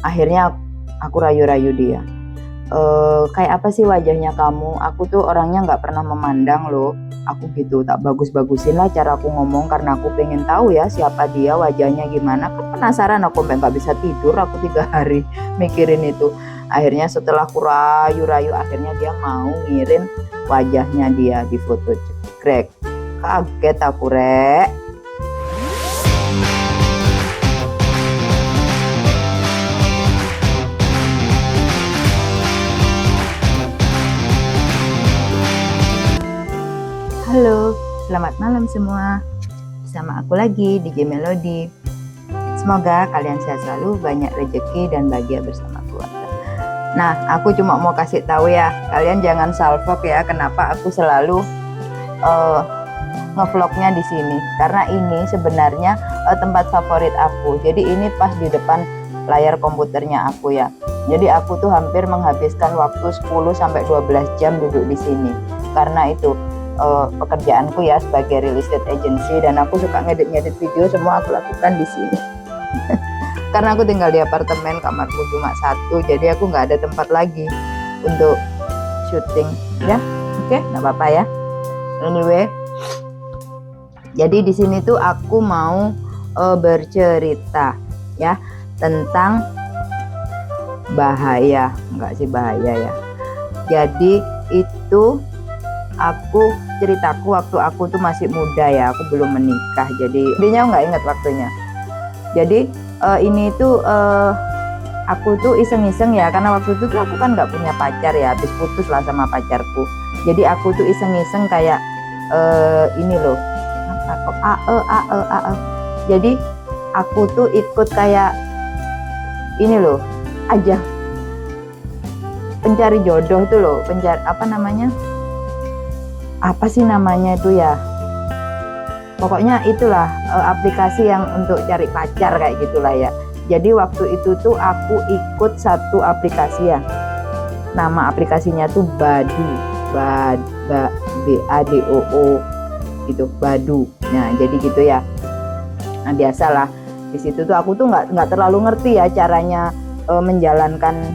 Akhirnya aku rayu-rayu dia. Kayak apa sih wajahnya kamu? Aku tuh orangnya nggak pernah memandang loh. Aku gitu, tak bagus-bagusin lah cara aku ngomong karena aku pengen tahu ya siapa dia, wajahnya gimana. Kan penasaran aku, sampai nggak bisa tidur aku 3 hari mikirin itu. Akhirnya setelah aku rayu-rayu, akhirnya dia mau ngirim wajahnya dia di foto. Cekrek, kaget aku, Rek. Halo, selamat malam semua. Bersama aku lagi DJ Melody. Semoga kalian sehat selalu, banyak rezeki dan bahagia bersama keluarga. Nah, aku cuma mau kasih tahu ya, kalian jangan salfok ya kenapa aku selalu ngevlognya di sini. Karena ini sebenarnya tempat favorit aku. Jadi ini pas di depan layar komputernya aku ya. Jadi aku tuh hampir menghabiskan waktu 10 sampai 12 jam duduk di sini. Karena itu pekerjaanku ya sebagai real estate agency, dan aku suka ngedit-ngedit video, semua aku lakukan di sini. Karena aku tinggal di apartemen, kamarku cuma 1, jadi aku nggak ada tempat lagi untuk syuting ya. Oke, nggak apa-apa ya. Anyway, jadi di sini tuh aku mau bercerita ya tentang bahaya, nggak sih bahaya ya. Jadi itu aku ceritaku waktu aku tuh masih muda ya, aku belum menikah, jadi intinya nggak ingat waktunya. Jadi ini tuh aku tuh iseng-iseng ya, karena waktu itu tuh aku kan nggak punya pacar ya, habis putus lah sama pacarku. Jadi aku tuh iseng-iseng kayak ini loh, apa kok AE. Jadi aku tuh ikut kayak ini loh aja, pencari jodoh tuh loh, pencari apa namanya? Apa sih namanya itu ya, pokoknya itulah aplikasi yang untuk cari pacar kayak gitulah ya. Jadi waktu itu tuh aku ikut satu aplikasi ya, nama aplikasinya tuh Badoo, BADOO gitu, Badoo. Nah jadi gitu ya. Nah biasalah di situ tuh aku tuh nggak terlalu ngerti ya caranya menjalankan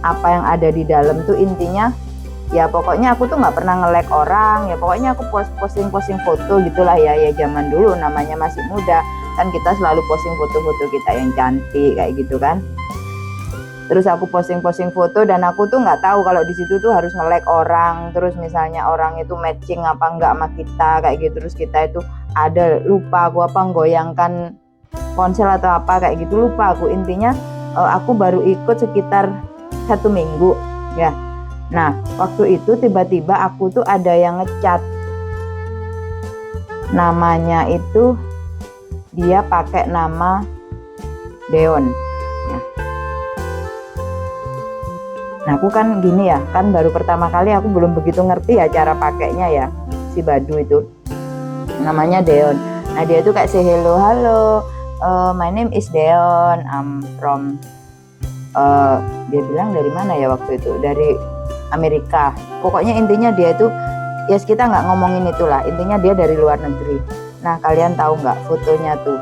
apa yang ada di dalam tuh. Intinya ya pokoknya aku tuh nggak pernah nge-like orang ya, pokoknya aku posting foto gitulah ya. Ya zaman dulu namanya masih muda kan, kita selalu posting foto-foto kita yang cantik kayak gitu kan. Terus aku posting foto, dan aku tuh nggak tahu kalau di situ tuh harus nge-like orang, terus misalnya orang itu matching apa enggak sama kita kayak gitu. Terus kita itu ada, lupa aku apa, goyangkan ponsel atau apa kayak gitu, lupa aku. Intinya aku baru ikut sekitar 1 minggu ya. Nah waktu itu tiba-tiba aku tuh ada yang ngechat, namanya itu dia pakai nama Deon. Nah aku kan gini ya, kan baru pertama kali, aku belum begitu ngerti ya cara pakainya ya, si Badoo itu namanya Deon. Nah dia tuh kayak say hello, halo, my name is Deon, I'm from dia bilang dari mana ya waktu itu, dari Amerika. Pokoknya intinya dia itu ya, kita nggak ngomongin itulah, intinya dia dari luar negeri. Nah kalian tahu nggak fotonya tuh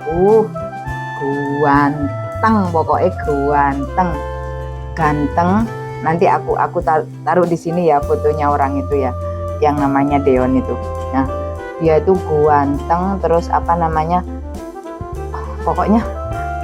ganteng, pokoknya ganteng. Nanti aku taruh di sini ya fotonya orang itu ya, yang namanya Deon itu. Nah dia itu ganteng, terus apa namanya, pokoknya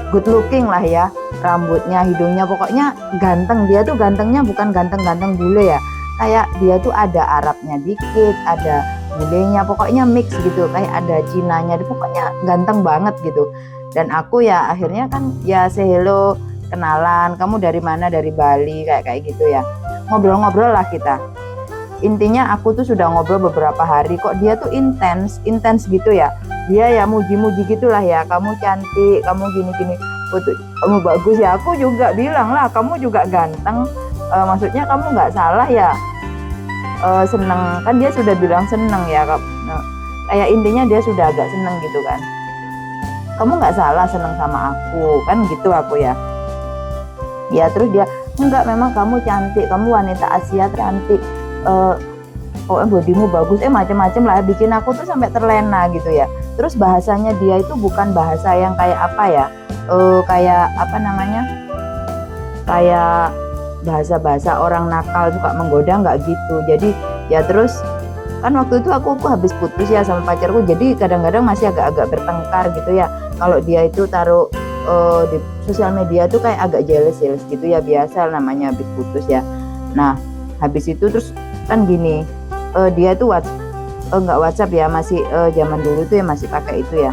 good looking lah ya, rambutnya, hidungnya, pokoknya ganteng. Dia tuh gantengnya bukan ganteng-ganteng bule ya, kayak dia tuh ada Arabnya dikit, ada bulenya, pokoknya mix gitu, kayak ada Cinanya, pokoknya ganteng banget gitu. Dan aku ya akhirnya kan ya say hello, kenalan, kamu dari mana, dari Bali, kayak gitu ya, ngobrol-ngobrol lah kita. Intinya aku tuh sudah ngobrol beberapa hari, kok dia tuh intens gitu ya. Dia ya muji-muji gitulah ya, kamu cantik, kamu gini-gini, foto kamu bagus ya. Aku juga bilang lah, kamu juga ganteng, maksudnya kamu nggak salah ya, seneng kan, dia sudah bilang seneng ya. Nah, kayak intinya dia sudah agak seneng gitu kan, kamu nggak salah seneng sama aku kan gitu aku ya. Ya terus dia, enggak, memang kamu cantik, kamu wanita Asia cantik, bodimu bagus, macem-macem lah, bikin aku tuh sampai terlena gitu ya. Terus bahasanya dia itu bukan bahasa yang kayak apa ya, kayak apa namanya, kayak bahasa-bahasa orang nakal suka menggoda, nggak gitu. Jadi ya terus kan waktu itu aku habis putus ya sama pacarku, jadi kadang-kadang masih agak-agak bertengkar gitu ya. Kalau dia itu taruh di sosial media tuh kayak agak jealous gitu ya, biasa namanya habis putus ya. Nah habis itu terus kan gini, dia tuh nggak WhatsApp ya, masih zaman dulu tuh ya masih pakai itu ya,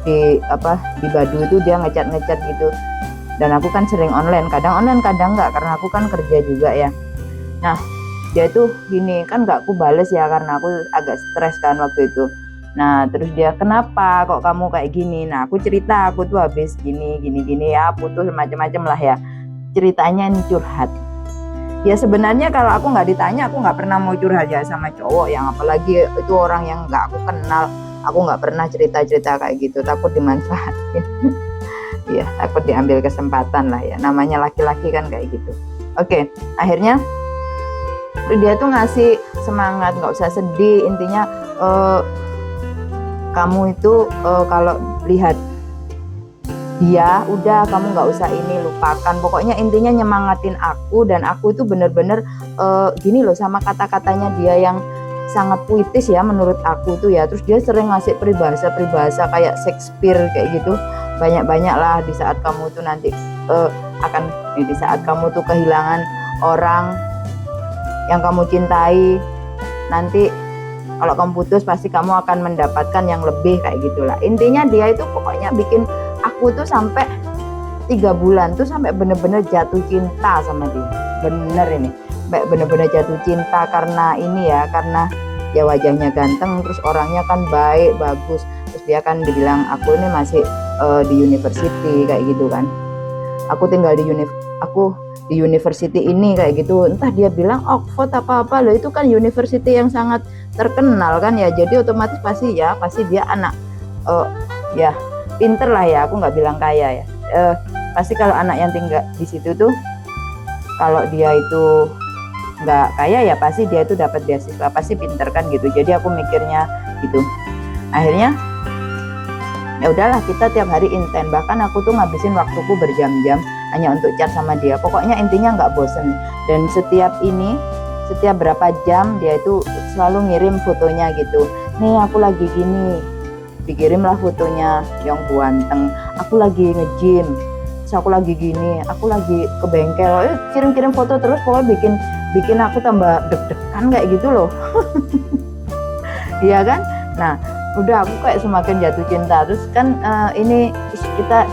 di Badu itu dia ngecat gitu. Dan aku kan sering online, kadang nggak, karena aku kan kerja juga ya. Nah dia tuh gini kan, nggak aku bales ya karena aku agak stres kan waktu itu. Nah terus dia, kenapa kok kamu kayak gini? Nah aku cerita, aku tuh habis gini ya, putus macam-macam lah ya, ceritanya ini curhat. Ya sebenarnya kalau aku nggak ditanya, aku nggak pernah mau curhat ya sama cowok, yang apalagi itu orang yang nggak aku kenal. Aku nggak pernah cerita kayak gitu, takut dimanfaatin. Ya takut diambil kesempatan lah ya, namanya laki-laki kan kayak gitu. Oke, akhirnya dia tuh ngasih semangat, nggak usah sedih, intinya kamu itu kalau lihat dia udah, kamu nggak usah ini, lupakan. Pokoknya intinya nyemangatin aku, dan aku itu bener-bener gini loh, sama kata-katanya dia yang sangat puitis ya menurut aku tuh ya. Terus dia sering ngasih peribahasa kayak Shakespeare kayak gitu, banyak lah. Di saat kamu tuh nanti di saat kamu tuh kehilangan orang yang kamu cintai, nanti kalau kamu putus pasti kamu akan mendapatkan yang lebih, kayak gitulah. Intinya dia itu pokoknya bikin aku tuh sampai 3 bulan tuh sampai bener-bener jatuh cinta sama dia. Bener ini, bener-bener jatuh cinta karena ini ya, karena ya wajahnya ganteng, terus orangnya kan baik, bagus. Terus dia kan dibilang aku ini masih di university kayak gitu kan. Aku tinggal di university ini kayak gitu. Entah dia bilang Oxford apa loh, itu kan university yang sangat terkenal kan ya. Jadi otomatis pasti dia anak ya pinter lah ya. Aku nggak bilang kaya ya. Pasti kalau anak yang tinggal di situ tuh, kalau dia itu nggak kaya ya pasti dia itu dapat beasiswa, pasti pinter kan gitu. Jadi aku mikirnya gitu. Akhirnya ya udahlah, kita tiap hari intens, bahkan aku tuh ngabisin waktuku berjam-jam hanya untuk chat sama dia. Pokoknya intinya nggak bosen. Dan setiap berapa jam dia itu selalu ngirim fotonya gitu. Nih aku lagi gini, dikirimlah fotonya yang ganteng. Aku lagi nge-gym, aku lagi gini, aku lagi ke bengkel. Kirim foto terus, pokoknya bikin aku tambah deg-degan kayak gitu loh. Iya kan? Nah udah aku kayak semakin jatuh cinta. Terus kan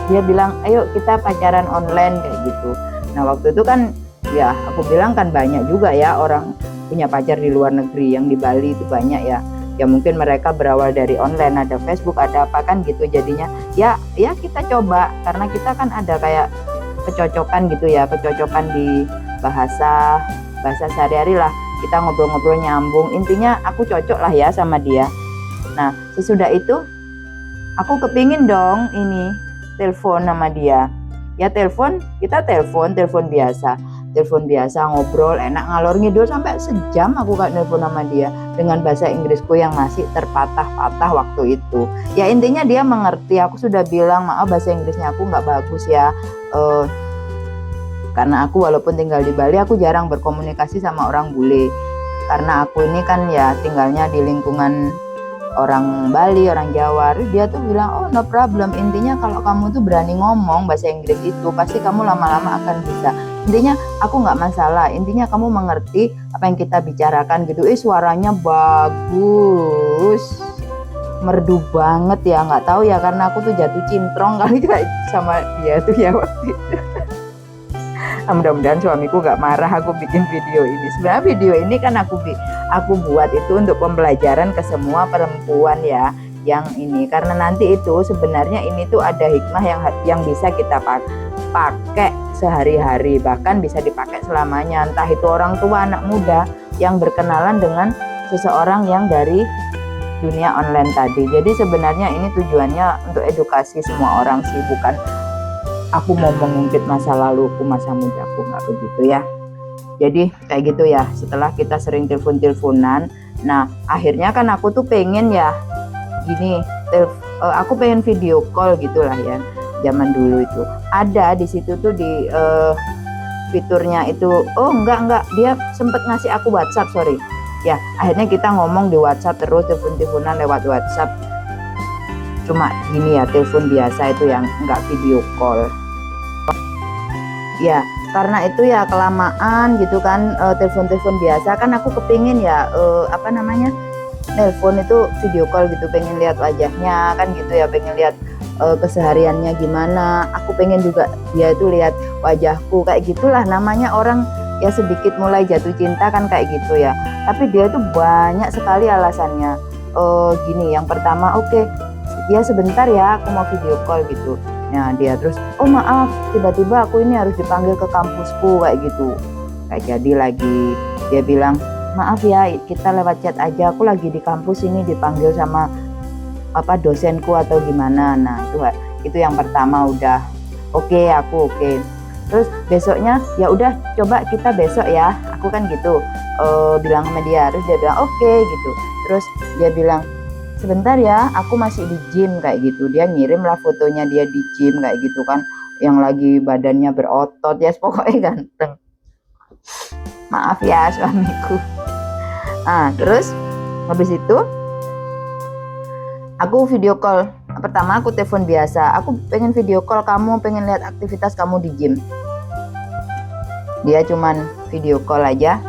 dia bilang ayo kita pacaran online kayak gitu. Nah waktu itu kan ya aku bilang kan banyak juga ya orang punya pacar di luar negeri, yang di Bali itu banyak ya. Ya mungkin mereka berawal dari online, ada Facebook, ada apa kan gitu. Jadinya ya kita coba, karena kita kan ada kayak kecocokan gitu ya, kecocokan di bahasa sehari-hari lah. Kita ngobrol-ngobrol nyambung. Intinya aku cocok lah ya sama dia. Nah sesudah itu aku kepingin dong ini telepon sama dia. Ya kita telepon biasa, ngobrol enak, ngalor ngidul sampai sejam aku kayak telepon sama dia dengan bahasa Inggrisku yang masih terpatah-patah waktu itu. Ya intinya dia mengerti. Aku sudah bilang maaf bahasa Inggrisnya aku nggak bagus ya, karena aku walaupun tinggal di Bali aku jarang berkomunikasi sama orang bule, karena aku ini kan ya tinggalnya di lingkungan orang Bali, orang Jawa. Dia tuh bilang oh no problem, intinya kalau kamu tuh berani ngomong bahasa Inggris itu pasti kamu lama-lama akan bisa. Intinya aku nggak masalah, intinya kamu mengerti apa yang kita bicarakan gitu. Suaranya bagus, merdu banget ya, nggak tahu ya karena aku tuh jatuh cintrong kali sama dia tuh ya waktu itu. Mudah-mudahan suamiku gak marah aku bikin video ini. Sebenarnya video ini kan aku buat itu untuk pembelajaran ke semua perempuan ya yang ini, karena nanti itu sebenarnya ini tuh ada hikmah yang bisa kita pakai sehari-hari, bahkan bisa dipakai selamanya. Entah itu orang tua, anak muda yang berkenalan dengan seseorang yang dari dunia online tadi. Jadi sebenarnya ini tujuannya untuk edukasi semua orang sih, bukan aku mau mengungkit masa laluku, masa mudaku, nggak begitu ya. Jadi kayak gitu ya. Setelah kita sering teleponan, nah akhirnya kan aku tuh pengen ya gini, aku pengen video call gitulah ya. Zaman dulu itu ada di situ tuh fiturnya itu, oh enggak, dia sempet ngasih aku WhatsApp, sorry ya. Akhirnya kita ngomong di WhatsApp terus, telepon-teleponan lewat WhatsApp, cuma gini ya, telepon biasa itu yang enggak video call ya. Karena itu ya kelamaan gitu kan, telepon-telepon biasa kan aku kepingin ya apa namanya, telepon itu video call gitu, pengen lihat wajahnya kan gitu ya, pengen lihat kesehariannya gimana. Aku pengen juga dia itu lihat wajahku, kayak gitulah namanya orang ya sedikit mulai jatuh cinta kan kayak gitu ya. Tapi dia itu banyak sekali alasannya. Gini, yang pertama, oke, ya sebentar ya aku mau video call gitu. Nah dia terus, oh maaf, tiba-tiba aku ini harus dipanggil ke kampusku kayak gitu. Kayak jadi lagi dia bilang, maaf ya kita lewat chat aja, aku lagi di kampus ini dipanggil sama apa dosenku atau gimana. Nah itu yang pertama udah oke, aku oke. Terus besoknya ya udah coba kita besok ya, aku kan gitu bilang sama dia. Terus dia bilang oke gitu. Terus dia bilang sebentar ya, aku masih di gym kayak gitu. Dia ngirim lah fotonya dia di gym kayak gitu kan, yang lagi badannya berotot ya, pokoknya ganteng. Maaf ya suamiku. Nah terus habis itu aku video call. Pertama aku telepon biasa, aku pengen video call kamu, pengen lihat aktivitas kamu di gym. Dia cuman video call aja,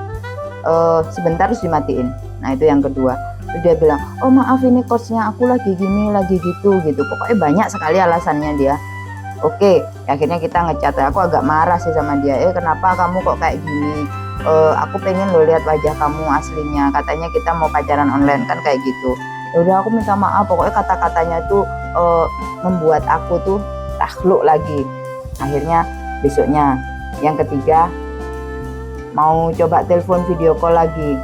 sebentar terus dimatiin. Nah itu yang kedua. Terus dia bilang, oh maaf ini coachnya aku lagi gini, lagi gitu. Pokoknya banyak sekali alasannya dia. Oke, akhirnya kita ngechat. Aku agak marah sih sama dia, kenapa kamu kok kayak gini? Aku pengen lo lihat wajah kamu aslinya, katanya kita mau pacaran online kan kayak gitu. Ya udah aku minta maaf, pokoknya kata-katanya tuh membuat aku tuh takhluk lagi. Akhirnya besoknya yang ketiga mau coba telepon video call lagi,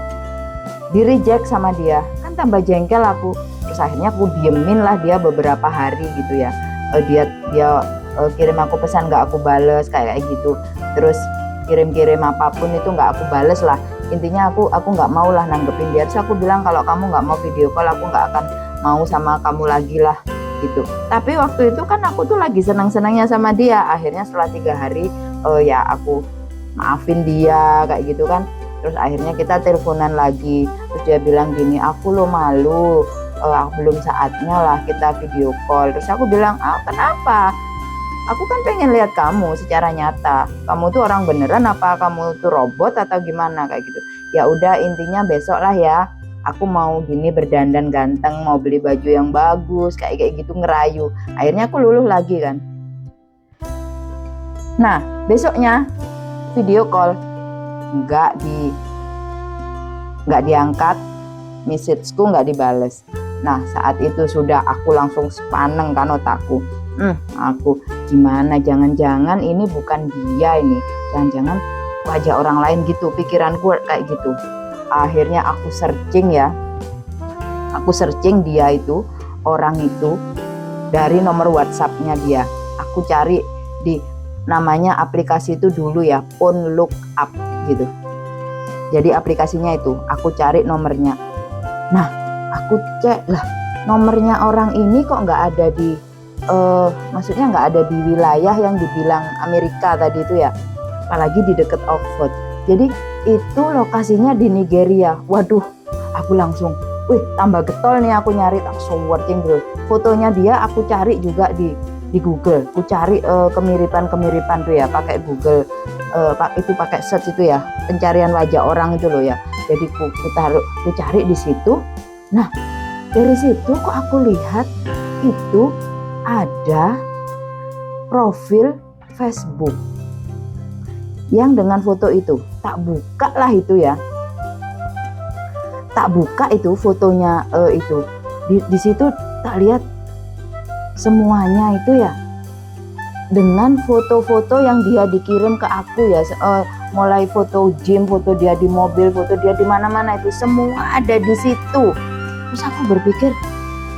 di reject sama dia, kan tambah jengkel aku. Terus akhirnya aku diemin lah dia beberapa hari gitu ya. Dia kirim aku pesan nggak aku bales kayak gitu. Terus kirim apapun itu nggak aku bales lah. Intinya aku nggak mau lah nanggepin dia. Terus aku bilang kalau kamu nggak mau video call, aku nggak akan mau sama kamu lagi lah gitu. Tapi waktu itu kan aku tuh lagi senang-senangnya sama dia. Akhirnya setelah 3 hari ya aku maafin dia kayak gitu kan. Terus akhirnya kita teleponan lagi. Terus dia bilang gini, aku lo malu, belum saatnya lah kita video call. Terus aku bilang, kenapa? Aku kan pengen lihat kamu secara nyata. Kamu tuh orang beneran apa kamu tuh robot atau gimana kayak gitu. Ya udah intinya besok lah ya. Aku mau gini berdandan ganteng, mau beli baju yang bagus kayak gitu, ngerayu. Akhirnya aku luluh lagi kan. Nah besoknya video call nggak diangkat, messageku nggak dibales. Nah saat itu sudah aku langsung sepaneng kan otakku. Aku gimana, jangan-jangan ini bukan dia, ini jangan-jangan wajah orang lain gitu, pikiranku kayak gitu. Akhirnya aku searching dia itu, orang itu dari nomor WhatsAppnya dia. Aku cari di namanya aplikasi itu dulu ya, Phone Lookup gitu. Jadi aplikasinya itu aku cari nomornya. Nah aku cek lah, nomornya orang ini kok nggak ada di maksudnya nggak ada di wilayah yang dibilang Amerika tadi itu ya, apalagi di dekat Oxford. Jadi itu lokasinya di Nigeria. Waduh, aku langsung, tambah getol nih, aku nyari langsung searching terus. Fotonya dia aku cari juga di Google. Aku cari kemiripan tuh ya, pakai Google, pakai search itu ya, pencarian wajah orang itu loh ya. Jadi aku cari di situ. Nah dari situ kok aku lihat itu ada profil Facebook yang dengan foto itu. Tak buka lah itu ya, tak buka itu fotonya. Itu di situ tak lihat semuanya itu ya, dengan foto-foto yang dia dikirim ke aku ya, mulai foto gym, foto dia di mobil, foto dia di mana-mana, itu semua ada di situ. Terus aku berpikir,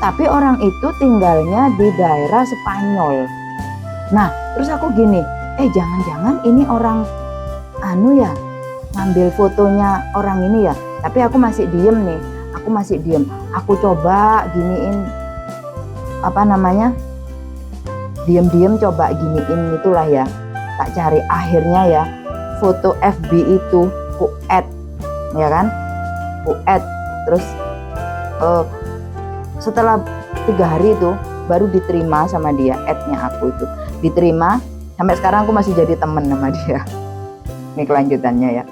tapi orang itu tinggalnya di daerah Spanyol. Nah terus aku gini, jangan-jangan ini orang ya, ngambil fotonya orang ini ya. Tapi aku masih diem nih, aku coba giniin, diem coba giniin itulah ya, tak cari. Akhirnya ya foto FB itu ku add, ya kan, ku add. Terus setelah 3 hari itu baru diterima sama dia, add-nya aku itu diterima. Sampai sekarang aku masih jadi temen sama dia. Ini kelanjutannya ya.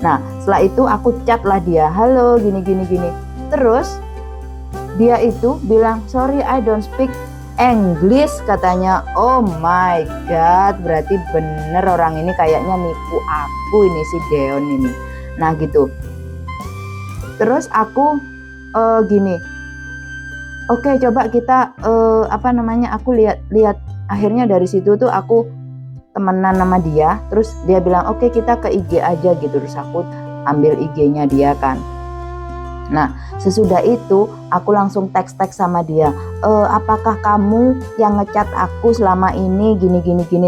Nah setelah itu aku chat lah dia, halo gini. Terus dia itu bilang, sorry I don't speak English katanya. Oh my god, berarti bener orang ini kayaknya nipu aku ini, si Deon ini. Nah gitu. Terus aku gini, oke, coba kita aku lihat akhirnya dari situ tuh aku temenan sama dia. Terus dia bilang oke, kita ke IG aja gitu. Terus aku ambil IG-nya dia kan. Nah sesudah itu aku langsung teks sama dia, apakah kamu yang ngechat aku selama ini gini.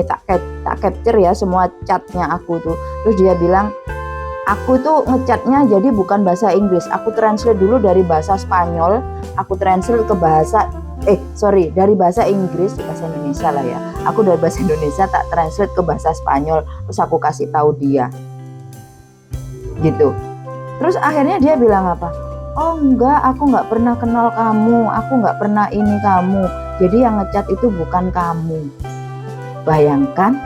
Tak capture ya semua chatnya aku tuh. Terus dia bilang, aku tuh ngechatnya jadi bukan bahasa Inggris, aku translate dulu dari bahasa Spanyol, aku translate ke bahasa dari bahasa Inggris ke bahasa Indonesia lah ya. Aku dari bahasa Indonesia tak translate ke bahasa Spanyol, terus aku kasih tahu dia gitu. Terus akhirnya dia bilang apa, oh enggak, aku nggak pernah kenal kamu, aku nggak pernah ini kamu, jadi yang ngechat itu bukan kamu. Bayangkan,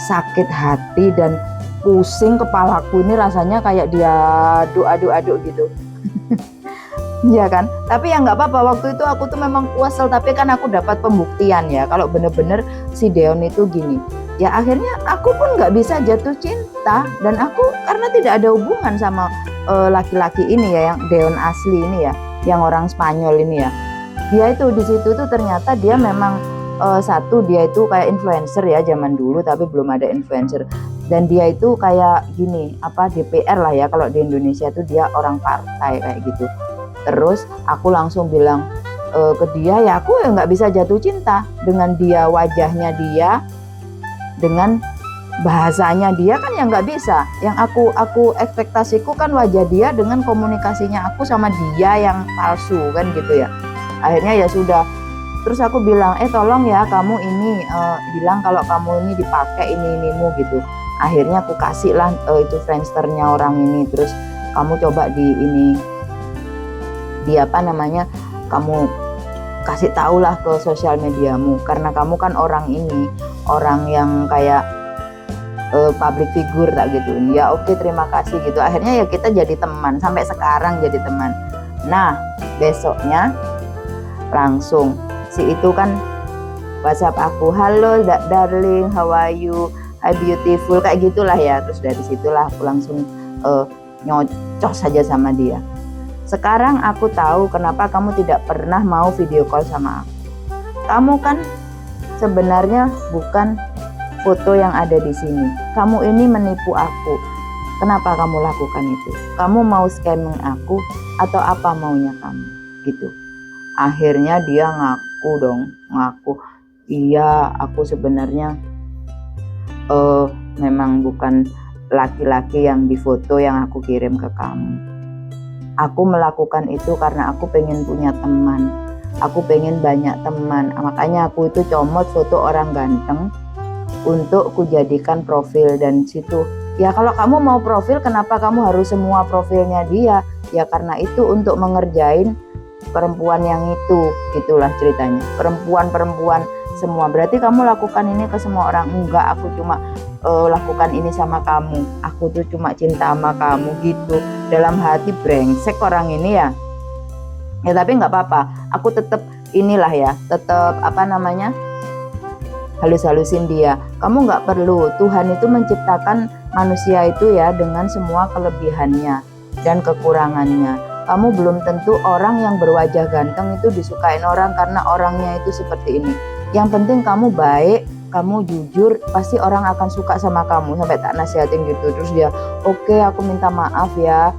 sakit hati dan pusing kepalaku ini rasanya kayak dia aduk gitu. Iya kan, tapi ya nggak apa-apa, waktu itu aku tuh memang kuasel, tapi kan aku dapat pembuktian ya kalau bener-bener si Deon itu gini. Ya akhirnya aku pun nggak bisa jatuh cinta, dan aku karena tidak ada hubungan sama laki-laki ini ya, yang Deon asli ini ya, yang orang Spanyol ini ya. Dia itu di situ tuh ternyata dia memang dia itu kayak influencer ya zaman dulu, tapi belum ada influencer. Dan dia itu kayak gini, DPR lah ya kalau di Indonesia tuh, dia orang partai kayak gitu. Terus aku langsung bilang ke dia, ya aku ya nggak bisa jatuh cinta dengan dia, wajahnya dia, dengan bahasanya dia kan ya nggak bisa. Yang aku ekspektasiku kan wajah dia dengan komunikasinya aku sama dia yang palsu kan gitu ya. Akhirnya ya sudah. Terus aku bilang, tolong ya kamu ini bilang kalau kamu ini dipakai inimu gitu. Akhirnya aku kasih lah itu Friendster-nya orang ini. Terus kamu coba kamu kasih tahulah ke sosial mediamu, karena kamu kan orang yang kayak public figure tak gitu. Ya oke, terima kasih gitu. Akhirnya ya kita jadi teman, sampai sekarang jadi teman. Nah besoknya langsung si itu kan WhatsApp aku, halo darling, how are you, hi beautiful, kayak gitulah ya. Terus dari situlah aku langsung nyocok saja sama dia. Sekarang aku tahu kenapa kamu tidak pernah mau video call sama aku. Kamu kan sebenarnya bukan foto yang ada di sini. Kamu ini menipu aku. Kenapa kamu lakukan itu? Kamu mau scamming aku atau apa maunya kamu? Gitu. Akhirnya dia ngaku. Iya, aku sebenarnya memang bukan laki-laki yang di foto yang aku kirim ke kamu. Aku melakukan itu karena aku pengen punya teman. Aku pengen banyak teman. Makanya aku itu comot foto orang ganteng untuk kujadikan profil, dan situ. Ya kalau kamu mau profil, kenapa kamu harus semua profilnya dia? Ya karena itu untuk mengerjain perempuan yang itu, gitulah ceritanya. Perempuan semua. Berarti kamu lakukan ini ke semua orang? Enggak, aku cuma lakukan ini sama kamu. Aku tuh cuma cinta sama kamu gitu. Dalam hati brengsek orang ini ya. Ya tapi nggak apa-apa. Aku tetap halus-halusin dia. Kamu nggak perlu. Tuhan itu menciptakan manusia itu ya dengan semua kelebihannya dan kekurangannya. Kamu belum tentu orang yang berwajah ganteng itu disukain orang karena orangnya itu seperti ini. Yang penting kamu baik, kamu jujur, pasti orang akan suka sama kamu. Sampai tak nasihatin gitu. Terus dia, oke, aku minta maaf ya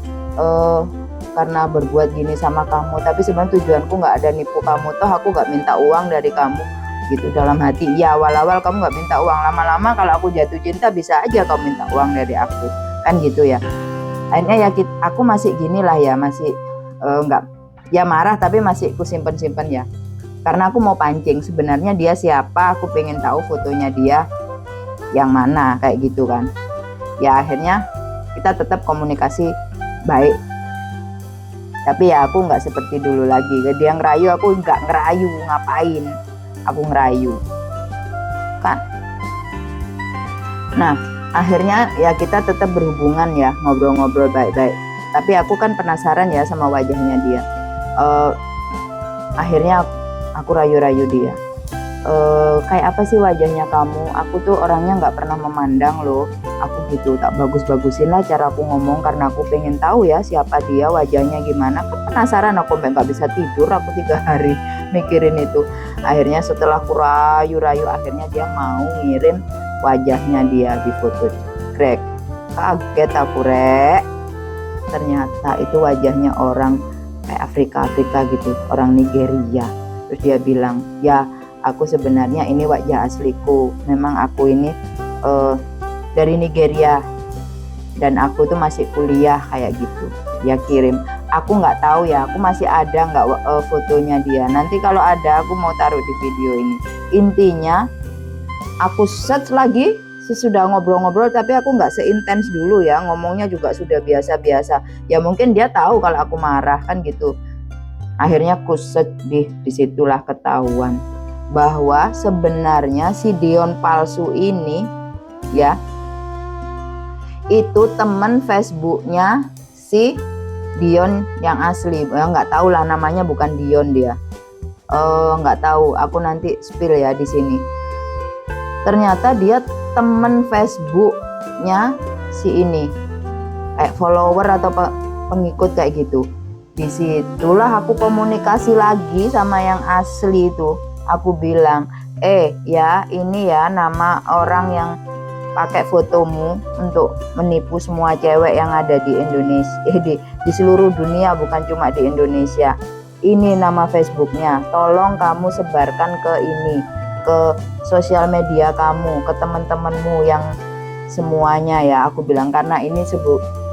karena berbuat gini sama kamu. Tapi sebenarnya tujuanku nggak ada nipu kamu. Toh aku nggak minta uang dari kamu. Gitu dalam hati. Ya awal-awal kamu nggak minta uang. Lama-lama kalau aku jatuh cinta bisa aja kamu minta uang dari aku. Kan gitu ya. Akhirnya ya aku masih gini lah ya. Masih nggak, ya marah tapi masih aku simpen ya. Karena aku mau pancing sebenarnya dia siapa, aku pengen tahu fotonya dia yang mana kayak gitu kan. Ya akhirnya kita tetap komunikasi baik, tapi ya aku nggak seperti dulu lagi. Dia ngerayu, aku nggak ngerayu. Ngapain aku ngerayu kan? Nah akhirnya ya kita tetap berhubungan ya, ngobrol-ngobrol baik-baik, tapi aku kan penasaran ya sama wajahnya dia. Akhirnya aku rayu-rayu dia, kayak apa sih wajahnya kamu? Aku tuh orangnya nggak pernah memandang loh. Aku gitu, tak bagus-bagusin lah cara aku ngomong, karena aku pengen tahu ya siapa dia, wajahnya gimana. Kan penasaran aku, sampai nggak bisa tidur aku 3 hari mikirin itu. Akhirnya setelah aku rayu-rayu, akhirnya dia mau ngirim wajahnya dia di foto. Greg, kaget aku rek. Ternyata itu wajahnya orang kayak Afrika gitu, orang Nigeria. Terus dia bilang, ya aku sebenarnya ini wajah asliku. Memang aku ini dari Nigeria dan aku tuh masih kuliah kayak gitu. Dia kirim. Aku nggak tahu ya, aku masih ada nggak fotonya dia. Nanti kalau ada aku mau taruh di video ini. Intinya aku search lagi sesudah ngobrol-ngobrol, tapi aku nggak seintens dulu ya, ngomongnya juga sudah biasa-biasa. Ya mungkin dia tahu kalau aku marah kan gitu. Akhirnya aku search, disitulah ketahuan bahwa sebenarnya si Dion palsu ini ya itu teman Facebooknya si Dion yang asli. Ya nggak tahu lah, namanya bukan Dion dia. Nggak tahu, aku nanti spill ya di sini. Ternyata dia teman Facebooknya si ini, kayak follower atau pengikut kayak gitu. Disitulah aku komunikasi lagi sama yang asli itu. Aku bilang, ya ini ya nama orang yang pakai fotomu untuk menipu semua cewek yang ada di Indonesia, di seluruh dunia, bukan cuma di Indonesia. Ini nama Facebooknya, tolong kamu sebarkan ke ini, ke sosial media kamu, ke teman-temanmu yang semuanya ya. Aku bilang, karena ini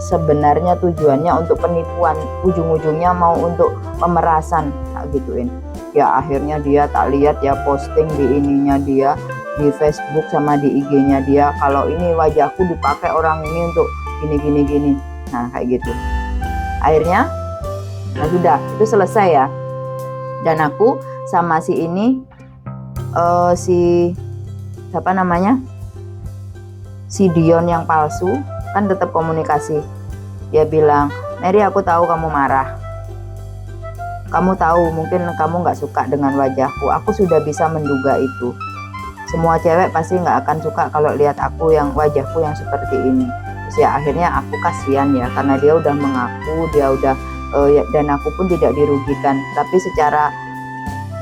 sebenarnya tujuannya untuk penipuan, ujung-ujungnya mau untuk pemerasan, tak gituin. Ya akhirnya dia tak lihat ya posting di ininya dia, di Facebook sama di IG-nya dia, kalau ini wajahku dipakai orang ini untuk gini. Nah kayak gitu. Akhirnya nah sudah, itu selesai ya. Dan aku sama si ini siapa namanya, si Dion yang palsu kan tetap komunikasi. Dia bilang, Mary aku tahu kamu marah, kamu tahu mungkin kamu nggak suka dengan wajahku, aku sudah bisa menduga itu. Semua cewek pasti nggak akan suka kalau lihat aku yang wajahku yang seperti ini. Terus ya akhirnya aku kasihan ya, karena dia udah mengaku, dia udah dan aku pun tidak dirugikan, tapi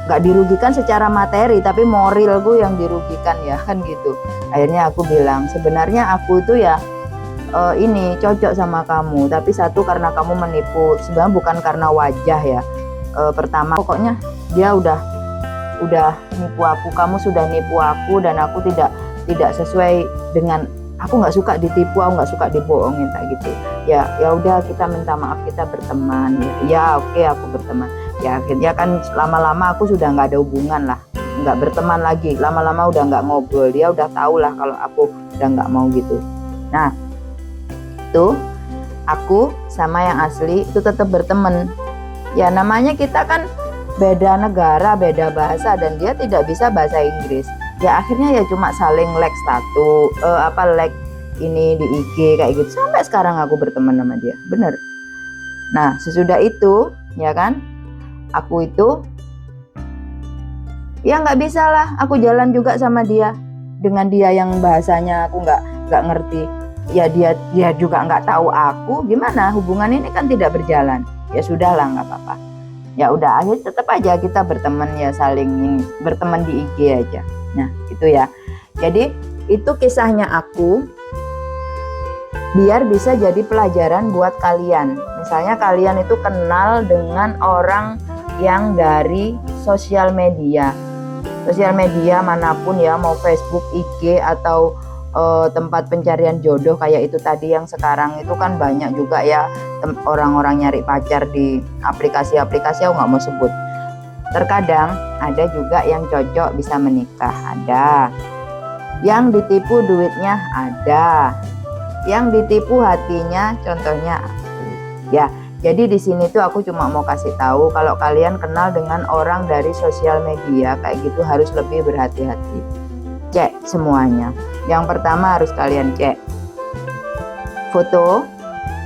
nggak dirugikan secara materi, tapi moral gue yang dirugikan ya kan gitu. Akhirnya aku bilang, sebenarnya aku itu ya ini cocok sama kamu, tapi satu karena kamu menipu, sebenarnya bukan karena wajah ya. Pertama pokoknya dia udah nipu aku, kamu sudah nipu aku, dan aku tidak sesuai dengan, aku nggak suka ditipu, aku nggak suka dibohongin tak gitu. Ya udah kita minta maaf, kita berteman ya. Oke, aku berteman. Ya akhirnya kan lama-lama aku sudah nggak ada hubungan lah, nggak berteman lagi, lama-lama udah nggak ngobrol. Dia udah tahu lah kalau aku udah nggak mau gitu. Nah itu aku sama yang asli itu tetap berteman ya, namanya kita kan beda negara, beda bahasa, dan dia tidak bisa bahasa Inggris. Ya akhirnya ya cuma saling like status, like ini di IG kayak gitu. Sampai sekarang aku berteman sama dia, bener. Nah sesudah itu ya kan, aku itu ya nggak bisa lah, aku jalan juga sama dia dengan dia yang bahasanya aku nggak ngerti. Ya dia juga nggak tahu aku, gimana hubungan ini kan tidak berjalan. Ya sudahlah, nggak apa-apa. Ya udah, akhirnya tetap aja kita berteman ya, saling berteman di IG aja. Nah itu ya, jadi itu kisahnya aku, biar bisa jadi pelajaran buat kalian. Misalnya kalian itu kenal dengan orang yang dari sosial media manapun ya, mau Facebook, IG, atau tempat pencarian jodoh kayak itu tadi yang sekarang itu kan banyak juga ya, orang-orang nyari pacar di aplikasi-aplikasi, aku nggak mau sebut. Terkadang ada juga yang cocok bisa menikah, ada yang ditipu duitnya, ada yang ditipu hatinya contohnya aku. Ya, jadi di sini tuh aku cuma mau kasih tahu kalau kalian kenal dengan orang dari sosial media kayak gitu harus lebih berhati-hati. Cek semuanya. Yang pertama harus kalian cek foto,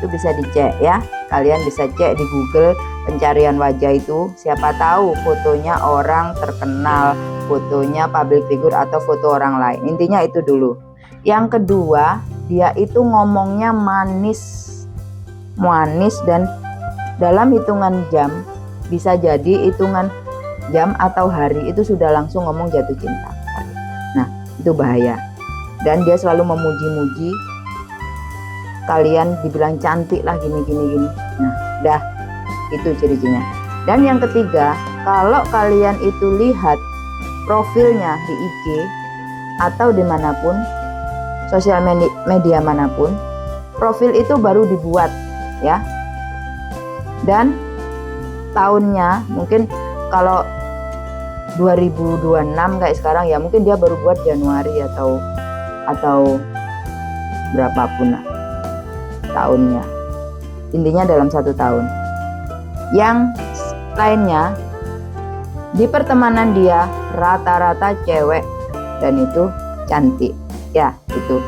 itu bisa dicek ya. Kalian bisa cek di Google pencarian wajah itu, siapa tahu fotonya orang terkenal, fotonya public figure atau foto orang lain. Intinya itu dulu. Yang kedua, dia itu ngomongnya manis dan dalam hitungan jam, bisa jadi hitungan jam atau hari itu sudah langsung ngomong jatuh cinta. Nah, itu bahaya. Dan dia selalu memuji-muji kalian, dibilang cantik lah gini. Nah, dah itu ciri-cirinya. Dan yang ketiga, kalau kalian itu lihat profilnya di IG atau dimanapun, sosial media manapun, profil itu baru dibuat ya. Dan tahunnya mungkin kalau 2026 kayak sekarang ya, mungkin dia baru buat Januari atau berapapun lah tahunnya. Intinya dalam 1 tahun. Yang lainnya di pertemanan dia rata-rata cewek dan itu cantik ya itu.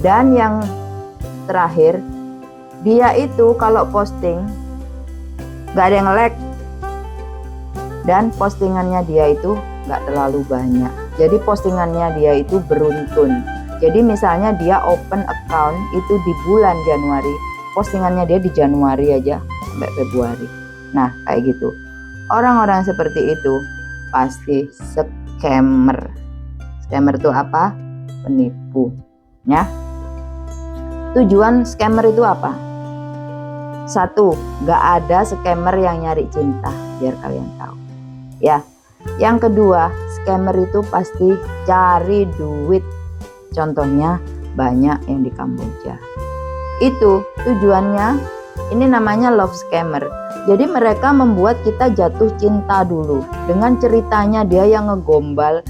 Dan yang terakhir, dia itu kalau posting gak ada yang like, dan postingannya dia itu gak terlalu banyak. Jadi postingannya dia itu beruntun. Jadi misalnya dia open account itu di bulan Januari, postingannya dia di Januari aja sampai Februari. Nah kayak gitu. Orang-orang seperti itu pasti scammer. Scammer itu apa? Penipu ya. Tujuan scammer itu apa? Satu, gak ada scammer yang nyari cinta, biar kalian tahu ya. Yang kedua, scammer itu pasti cari duit. Contohnya banyak yang di Kamboja. Itu tujuannya, ini namanya love scammer. Jadi mereka membuat kita jatuh cinta dulu dengan ceritanya dia yang ngegombal.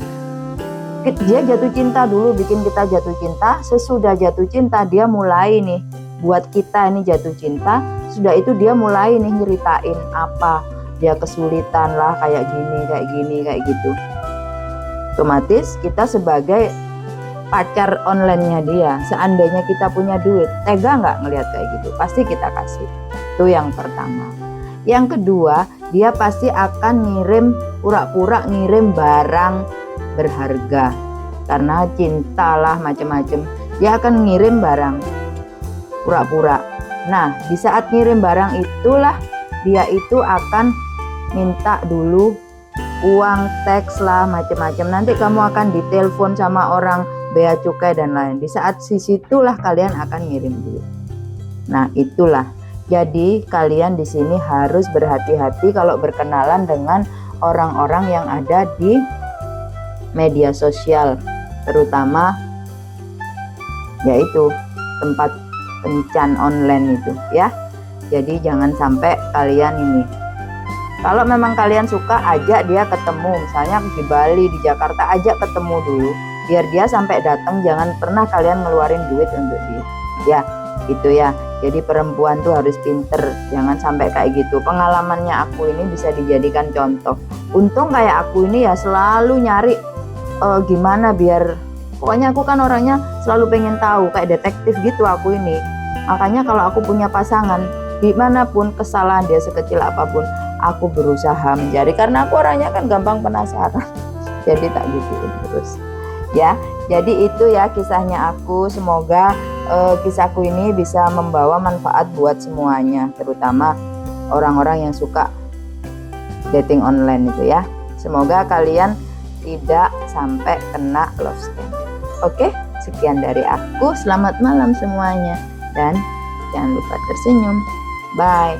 Dia jatuh cinta dulu, bikin kita jatuh cinta. Sesudah jatuh cinta dia mulai nih buat kita ini jatuh cinta. Sudah itu dia mulai nih nyeritain apa dia kesulitan lah, kayak gini kayak gitu. Otomatis kita sebagai pacar online-nya dia, seandainya kita punya duit, tega nggak ngelihat kayak gitu? Pasti kita kasih. Itu yang pertama. Yang kedua, dia pasti akan pura-pura ngirim barang berharga karena cinta lah macam-macam. Dia akan ngirim barang pura-pura. Nah, di saat ngirim barang itulah dia itu akan minta dulu uang, teks lah macam-macam. Nanti kamu akan ditelepon sama orang bea cukai dan lain. Di saat situlah kalian akan ngirim duit. Nah, itulah. Jadi kalian di sini harus berhati-hati kalau berkenalan dengan orang-orang yang ada di media sosial, terutama yaitu tempat kencan online itu ya. Jadi jangan sampai kalian ini, kalau memang kalian suka, ajak dia ketemu, misalnya di Bali, di Jakarta, ajak ketemu dulu biar dia sampai datang. Jangan pernah kalian ngeluarin duit untuk dia ya, itu ya. Jadi perempuan tuh harus pinter, jangan sampai kayak gitu. Pengalamannya aku ini bisa dijadikan contoh. Untung kayak aku ini ya selalu nyari gimana biar, pokoknya aku kan orangnya selalu pengen tahu, kayak detektif gitu aku ini. Makanya kalau aku punya pasangan, dimanapun kesalahan dia sekecil apapun, aku berusaha mencari, karena aku orangnya kan gampang penasaran. Jadi tak gituin terus ya. Jadi itu ya kisahnya aku. Semoga kisahku ini bisa membawa manfaat buat semuanya, terutama orang-orang yang suka dating online itu ya. Semoga kalian tidak sampai kena love scam. Oke, sekian dari aku. Selamat malam semuanya dan jangan lupa tersenyum. Bye.